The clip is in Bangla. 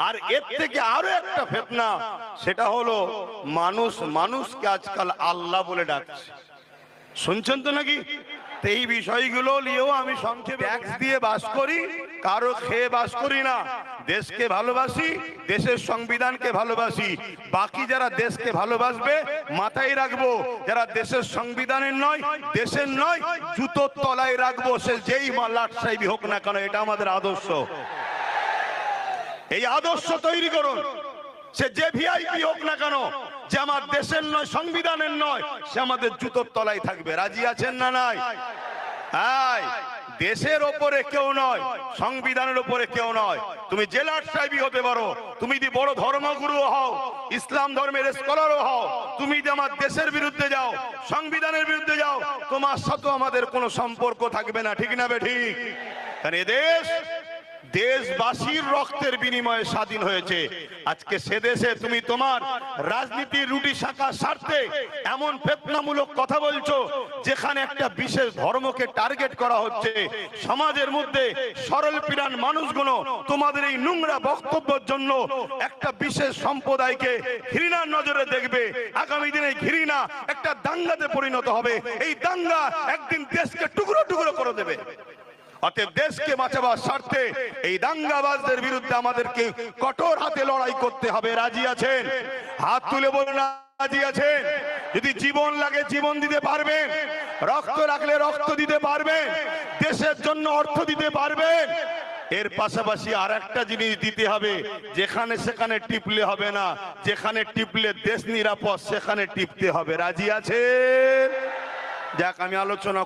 আর এর থেকে আরো একটা ফিতনা, সেটা হলো মানুষ মানুষকে আজকাল আল্লাহ বলে ডাকছে। শুনছেন তো নাকি? এই বিষয়গুলো নিয়েও আমি সংক্ষেপে, ট্যাক্স দিয়ে বাস করি, কারো খেয়ে বাস করি না। দেশকে ভালোবাসি, দেশের সংবিধানকে ভালোবাসি। বাকি যারা দেশকে ভালোবাসবে মাথায় রাখবো, যারা দেশের সংবিধানের নয়, দেশের নয়, জুতোর তলায় রাখবো, সে যেই মাল্লাট সাহেবই হোক না কেন। এটা আমাদের আদর্শ। এই আদর্শ তৈরি করুন। সে যে ভিআইপি হোক না কেন, যে আমার দেশের নয়, সংবিধানের নয়, সে আমাদের জুতোর তলায় থাকবে। রাজি আছেন না নাই? হ্যাঁ, দেশের ওপরে কেউ নয়, সংবিধানের ওপরে কেউ নয়। তুমি জেলার সাহেবই হতে পারো, তুমি যদি বড় ধর্মগুরু হও, ইসলাম ধর্মের স্কলারও হও, তুমি যদি আমার দেশের বিরুদ্ধে যাও, সংবিধানের বিরুদ্ধে যাও, তোমার সাথে আমাদের কোনো সম্পর্ক থাকবে না। ঠিক না বে ঠিক? কারণ এ দেশ দেশবাসীর রক্তের বিনিময়ে স্বাধীন হয়েছে। আজকে সে দেশে তুমি তোমার রাজনীতির রুটি শাখার স্বার্থে এমন ফিতনামূলক কথা বলছো, যেখানে একটা বিশেষ ধর্মকে টার্গেট করা হচ্ছে। সমাজের মধ্যে সরল প্রাণ মানুষগুলো তোমাদের এই নোংরা বক্তব্যের জন্য একটা বিশেষ সম্প্রদায়কে ঘৃণার নজরে দেখবে। আগামী দিনে ঘৃণা একটা দাঙ্গাতে পরিণত হবে। এই দাঙ্গা একদিন দেশকে টুকরো টুকরো করে দেবে। অতএব দেশকে বাঁচাবার স্বার্থে এই দাঙ্গাবাজদের বিরুদ্ধে আমাদেরকে কঠোর হাতে লড়াই করতে হবে। রাজি আছেন? হাত তুলে বলুন রাজি আছেন। যদি জীবন লাগে জীবন দিতে পারবেন, রক্ত রাখলে রক্ত দিতে পারবেন, দেশের জন্য অর্থ দিতে পারবেন। এর পাশাপাশি আর একটা জিনিস দিতে হবে, যেখানে সেখানে টিপলে হবে না। যেখানে টিপলে দেশ নিরাপদ, সেখানে টিপতে হবে। রাজি আছেন? যাক, আমি আলোচনা